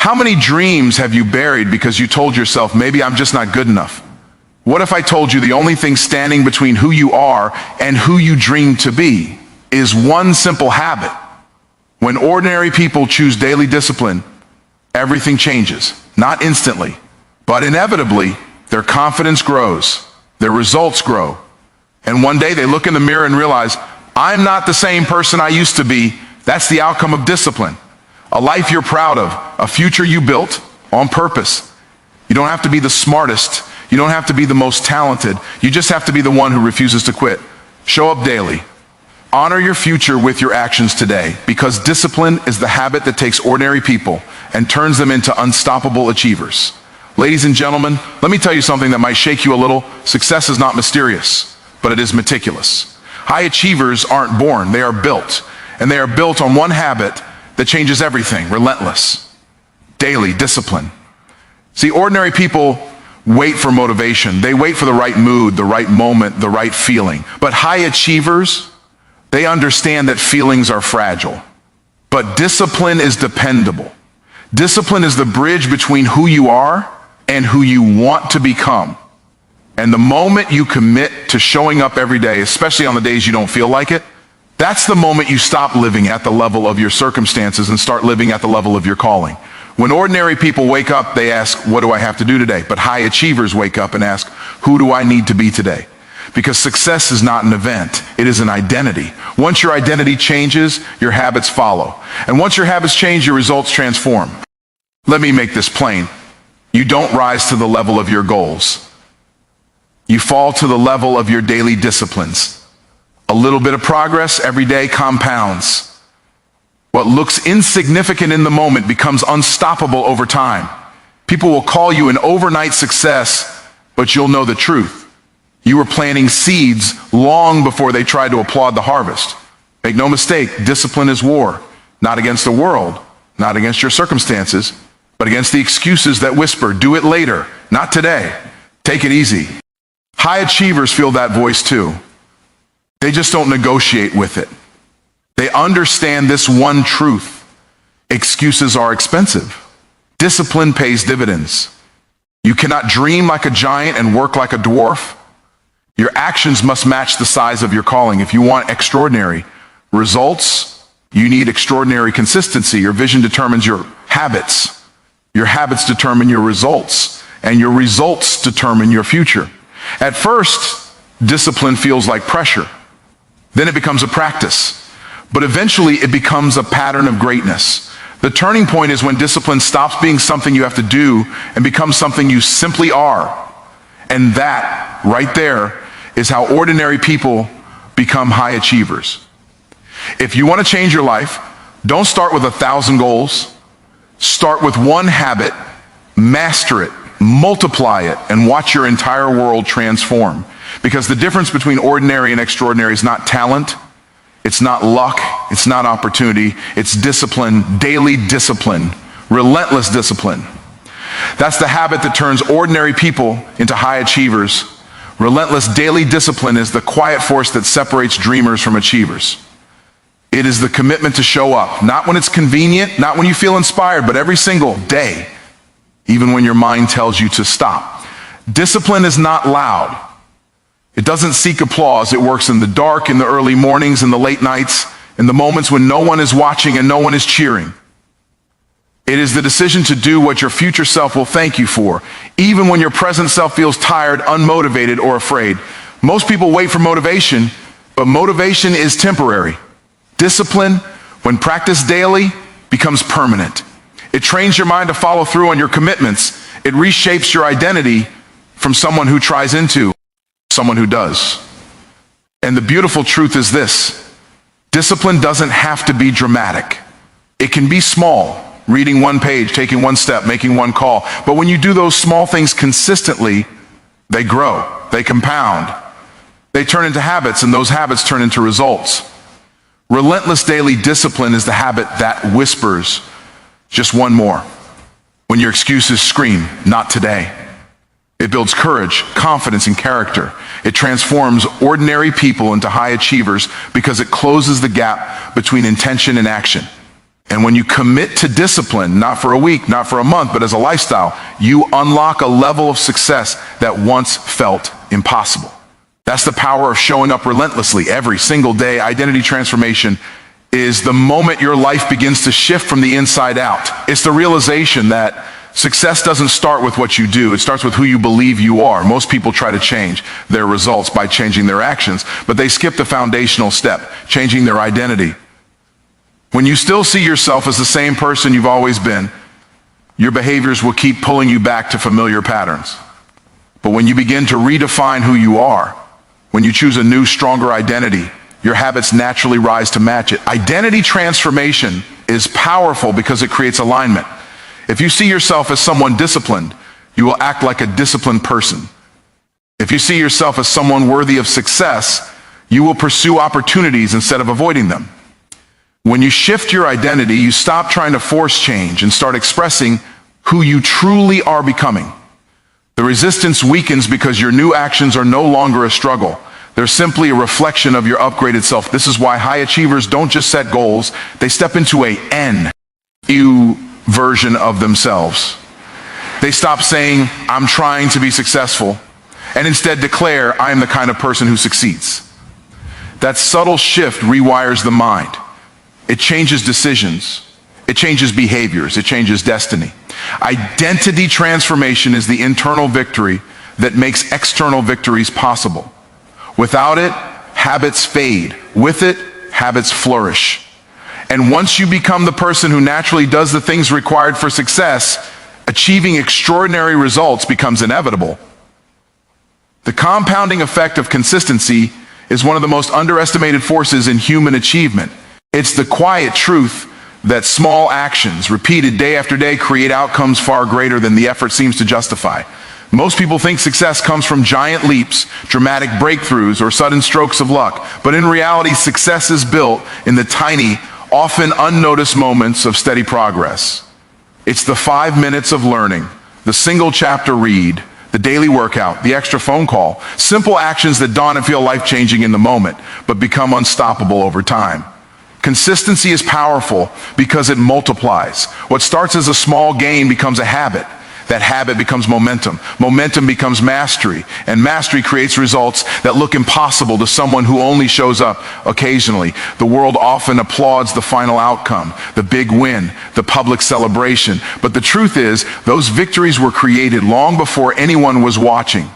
How many dreams have you buried because you told yourself, maybe I'm just not good enough? What if I told you the only thing standing between who you are and who you dream to be is one simple habit? When ordinary people choose daily discipline, everything changes. Not instantly, but inevitably, their confidence grows, their results grow. And one day they look in the mirror and realize, I'm not the same person I used to be. That's the outcome of discipline. A life you're proud of, a future you built on purpose. You don't have to be the smartest. You don't have to be the most talented. You just have to be the one who refuses to quit. Show up daily. Honor your future with your actions today, because discipline is the habit that takes ordinary people and turns them into unstoppable achievers. Ladies and gentlemen, let me tell you something that might shake you a little. Success is not mysterious, but it is meticulous. High achievers aren't born, they are built. And they are built on one habit that changes everything: relentless, daily discipline. See, ordinary people wait for motivation. They wait for the right mood, the right moment, the right feeling. But high achievers, they understand that feelings are fragile. But discipline is dependable. Discipline is the bridge between who you are and who you want to become. And the moment you commit to showing up every day, especially on the days you don't feel like it, that's the moment you stop living at the level of your circumstances and start living at the level of your calling. When ordinary people wake up, they ask, what do I have to do today? But high achievers wake up and ask, who do I need to be today? Because success is not an event, it is an identity. Once your identity changes, your habits follow. And once your habits change, your results transform. Let me make this plain. You don't rise to the level of your goals. You fall to the level of your daily disciplines. A little bit of progress every day compounds. What looks insignificant in the moment becomes unstoppable over time. People will call you an overnight success, but you'll know the truth. You were planting seeds long before they tried to applaud the harvest. Make no mistake, discipline is war, not against the world, not against your circumstances, but against the excuses that whisper, do it later, not today. Take it easy. High achievers feel that voice too. They just don't negotiate with it. They understand this one truth: excuses are expensive. Discipline pays dividends. You cannot dream like a giant and work like a dwarf. Your actions must match the size of your calling. If you want extraordinary results, you need extraordinary consistency. Your vision determines your habits. Your habits determine your results, and your results determine your future. At first, discipline feels like pressure. Then it becomes a practice. But eventually it becomes a pattern of greatness. The turning point is when discipline stops being something you have to do and becomes something you simply are. And that, right there, is how ordinary people become high achievers. If you want to change your life, don't start with 1,000 goals. Start with one habit, master it, multiply it, and watch your entire world transform. Because the difference between ordinary and extraordinary is not talent, it's not luck, it's not opportunity, it's discipline, daily discipline, relentless discipline. That's the habit that turns ordinary people into high achievers. Relentless daily discipline is the quiet force that separates dreamers from achievers. It is the commitment to show up, not when it's convenient, not when you feel inspired, but every single day, even when your mind tells you to stop. Discipline is not loud. It doesn't seek applause. It works in the dark, in the early mornings, in the late nights, in the moments when no one is watching and no one is cheering. It is the decision to do what your future self will thank you for, even when your present self feels tired, unmotivated, or afraid. Most people wait for motivation, but motivation is temporary. Discipline, when practiced daily, becomes permanent. It trains your mind to follow through on your commitments. It reshapes your identity from someone who tries into someone who does. And the beautiful truth is this: discipline doesn't have to be dramatic. It can be small, reading one page, taking one step, making one call. But when you do those small things consistently, they grow, they compound, they turn into habits, and those habits turn into results. Relentless daily discipline is the habit that whispers, just one more, when your excuses scream, not today. It builds courage, confidence, and character. It transforms ordinary people into high achievers because it closes the gap between intention and action. And when you commit to discipline, not for a week, not for a month, but as a lifestyle, you unlock a level of success that once felt impossible. That's the power of showing up relentlessly every single day. Identity transformation is the moment your life begins to shift from the inside out. It's the realization that success doesn't start with what you do. It starts with who you believe you are. Most people try to change their results by changing their actions, but they skip the foundational step, changing their identity. When you still see yourself as the same person you've always been, your behaviors will keep pulling you back to familiar patterns. But when you begin to redefine who you are, when you choose a new, stronger identity, your habits naturally rise to match it. Identity transformation is powerful because it creates alignment. If you see yourself as someone disciplined, you will act like a disciplined person. If you see yourself as someone worthy of success, you will pursue opportunities instead of avoiding them. When you shift your identity, you stop trying to force change and start expressing who you truly are becoming. The resistance weakens because your new actions are no longer a struggle. They're simply a reflection of your upgraded self. This is why high achievers don't just set goals, they step into a new version of themselves. They stop saying, I'm trying to be successful, and instead declare, I am the kind of person who succeeds. That subtle shift rewires the mind. It changes decisions. It changes behaviors. It changes destiny. Identity transformation is the internal victory that makes external victories possible. Without it, habits fade. With it, habits flourish. And once you become the person who naturally does the things required for success, achieving extraordinary results becomes inevitable. The compounding effect of consistency is one of the most underestimated forces in human achievement. It's the quiet truth that small actions, repeated day after day, create outcomes far greater than the effort seems to justify. Most people think success comes from giant leaps, dramatic breakthroughs, or sudden strokes of luck. But in reality, success is built in the tiny, often unnoticed moments of steady progress. It's the 5 minutes of learning, the single chapter read, the daily workout, the extra phone call, simple actions that dawn and feel life-changing in the moment, but become unstoppable over time. Consistency is powerful because it multiplies. What starts as a small gain becomes a habit. That habit becomes momentum. Momentum becomes mastery, and mastery creates results that look impossible to someone who only shows up occasionally. The world often applauds the final outcome, the big win, the public celebration. But the truth is, those victories were created long before anyone was watching.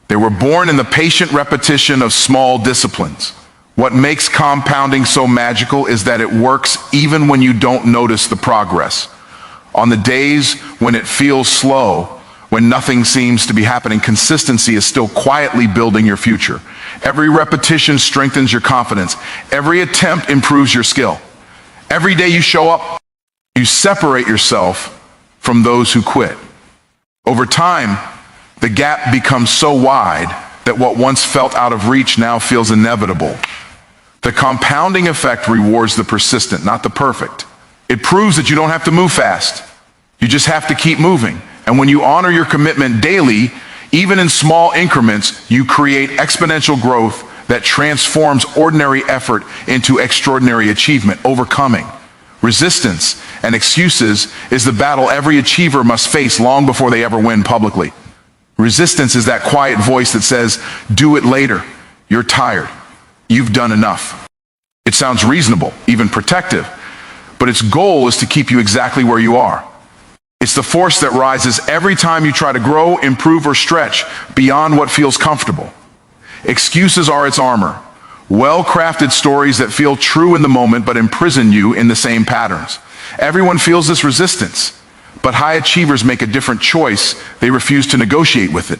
They were born in the patient repetition of small disciplines. What makes compounding so magical is that it works even when you don't notice the progress. On the days when it feels slow, when nothing seems to be happening, consistency is still quietly building your future. Every repetition strengthens your confidence. Every attempt improves your skill. Every day you show up, you separate yourself from those who quit. Over time, the gap becomes so wide that what once felt out of reach now feels inevitable. The compounding effect rewards the persistent, not the perfect. It proves that you don't have to move fast. You just have to keep moving. And when you honor your commitment daily, even in small increments, you create exponential growth that transforms ordinary effort into extraordinary achievement. Overcoming resistance and excuses is the battle every achiever must face long before they ever win publicly. Resistance is that quiet voice that says, do it later. You're tired. You've done enough. It sounds reasonable, even protective, but its goal is to keep you exactly where you are. It's the force that rises every time you try to grow, improve, or stretch beyond what feels comfortable. Excuses are its armor, well-crafted stories that feel true in the moment but imprison you in the same patterns. Everyone feels this resistance, but high achievers make a different choice. They refuse to negotiate with it.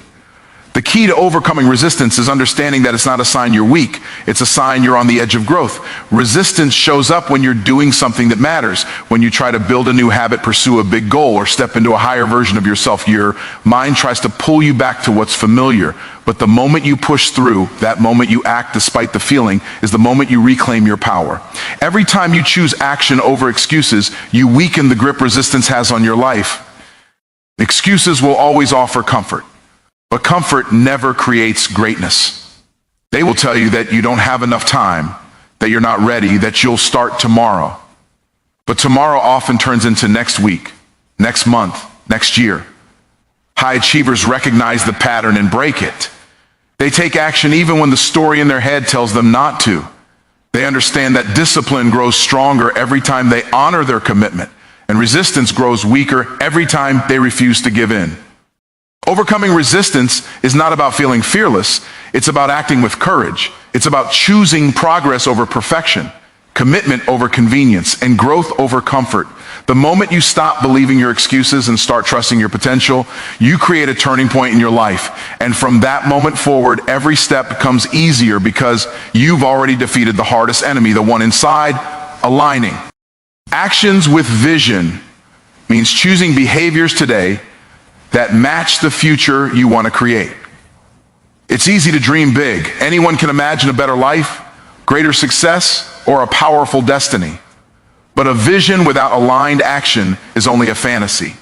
The key to overcoming resistance is understanding that it's not a sign you're weak. It's a sign you're on the edge of growth. Resistance shows up when you're doing something that matters. When you try to build a new habit, pursue a big goal, or step into a higher version of yourself, your mind tries to pull you back to what's familiar. But the moment you push through, that moment you act despite the feeling, is the moment you reclaim your power. Every time you choose action over excuses, you weaken the grip resistance has on your life. Excuses will always offer comfort. But comfort never creates greatness. They will tell you that you don't have enough time, that you're not ready, that you'll start tomorrow. But tomorrow often turns into next week, next month, next year. High achievers recognize the pattern and break it. They take action even when the story in their head tells them not to. They understand that discipline grows stronger every time they honor their commitment, and resistance grows weaker every time they refuse to give in. Overcoming resistance is not about feeling fearless. It's about acting with courage. It's about choosing progress over perfection, commitment over convenience, and growth over comfort. The moment you stop believing your excuses and start trusting your potential, you create a turning point in your life. And from that moment forward, every step becomes easier because you've already defeated the hardest enemy, the one inside, aligning. Actions with vision means choosing behaviors today that match the future you want to create. It's easy to dream big. Anyone can imagine a better life, greater success, or a powerful destiny. But a vision without aligned action is only a fantasy.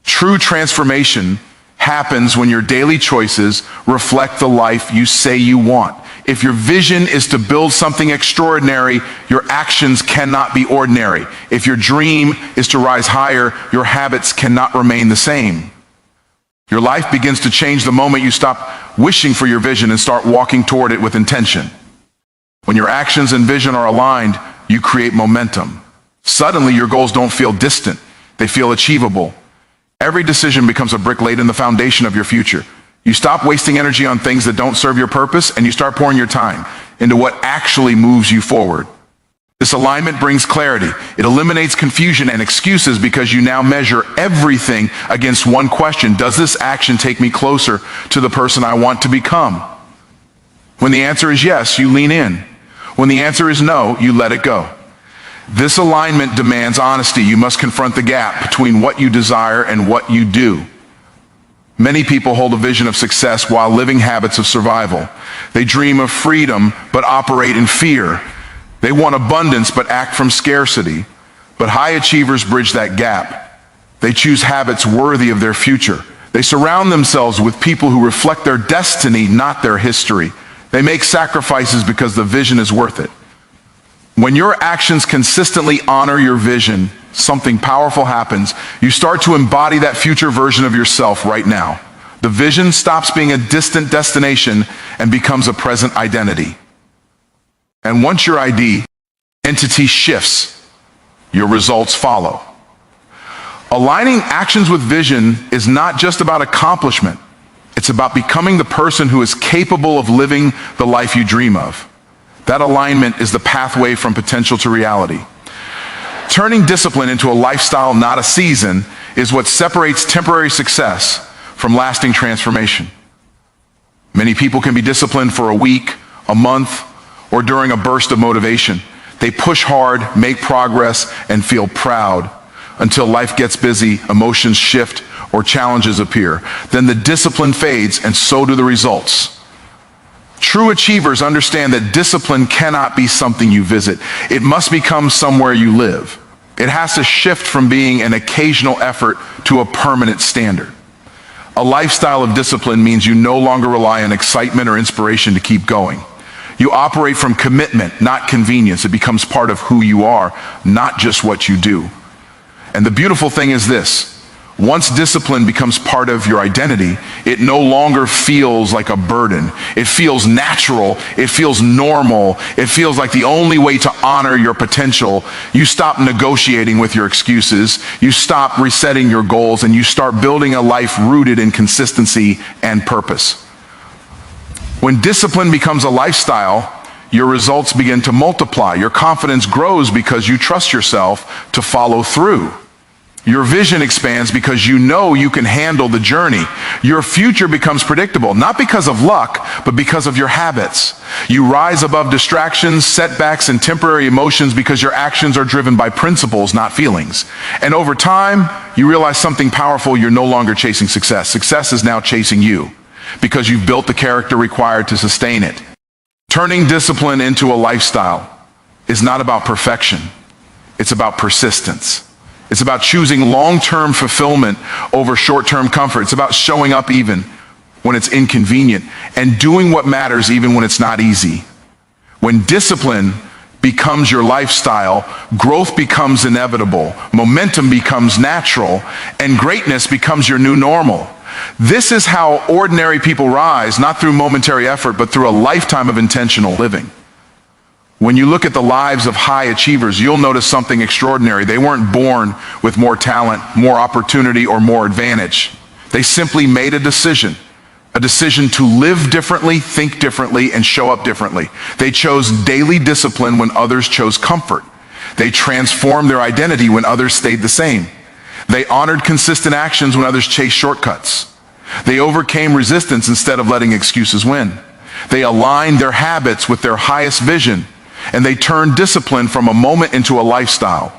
True transformation happens when your daily choices reflect the life you say you want. If your vision is to build something extraordinary, your actions cannot be ordinary. If your dream is to rise higher, your habits cannot remain the same. Your life begins to change the moment you stop wishing for your vision and start walking toward it with intention. When your actions and vision are aligned, you create momentum. Suddenly, your goals don't feel distant. They feel achievable. Every decision becomes a brick laid in the foundation of your future. You stop wasting energy on things that don't serve your purpose, and you start pouring your time into what actually moves you forward. This alignment brings clarity. It eliminates confusion and excuses because you now measure everything against one question. Does this action take me closer to the person I want to become? When the answer is yes, you lean in. When the answer is no, you let it go. This alignment demands honesty. You must confront the gap between what you desire and what you do. Many people hold a vision of success while living habits of survival. They dream of freedom but operate in fear. They want abundance but act from scarcity. But high achievers bridge that gap. They choose habits worthy of their future. They surround themselves with people who reflect their destiny, not their history. They make sacrifices because the vision is worth it. When your actions consistently honor your vision, something powerful happens. You start to embody that future version of yourself right now. The vision stops being a distant destination and becomes a present identity. And once your entity shifts, your results follow. Aligning actions with vision is not just about accomplishment. It's about becoming the person who is capable of living the life you dream of. That alignment is the pathway from potential to reality. Turning discipline into a lifestyle, not a season, is what separates temporary success from lasting transformation. Many people can be disciplined for a week, a month, or during a burst of motivation. They push hard, make progress, and feel proud until life gets busy, emotions shift, or challenges appear. Then the discipline fades, and so do the results. True achievers understand that discipline cannot be something you visit. It must become somewhere you live. It has to shift from being an occasional effort to a permanent standard. A lifestyle of discipline means you no longer rely on excitement or inspiration to keep going. You operate from commitment, not convenience. It becomes part of who you are, not just what you do. And the beautiful thing is this: once discipline becomes part of your identity, it no longer feels like a burden. It feels natural. It feels normal. It feels like the only way to honor your potential. You stop negotiating with your excuses. You stop resetting your goals, and you start building a life rooted in consistency and purpose. When discipline becomes a lifestyle, your results begin to multiply. Your confidence grows because you trust yourself to follow through. Your vision expands because you know you can handle the journey. Your future becomes predictable, not because of luck, but because of your habits. You rise above distractions, setbacks, and temporary emotions because your actions are driven by principles, not feelings. And over time, you realize something powerful: you're no longer chasing success. Success is now chasing you, because you've built the character required to sustain it. Turning discipline into a lifestyle is not about perfection. It's about persistence. It's about choosing long-term fulfillment over short-term comfort. It's about showing up even when it's inconvenient and doing what matters even when it's not easy. When discipline becomes your lifestyle, growth becomes inevitable, momentum becomes natural, and greatness becomes your new normal. This is how ordinary people rise, not through momentary effort, but through a lifetime of intentional living. When you look at the lives of high achievers, you'll notice something extraordinary. They weren't born with more talent, more opportunity, or more advantage. They simply made a decision to live differently, think differently, and show up differently. They chose daily discipline when others chose comfort. They transformed their identity when others stayed the same. They honored consistent actions when others chased shortcuts. They overcame resistance instead of letting excuses win. They aligned their habits with their highest vision, and they turned discipline from a moment into a lifestyle.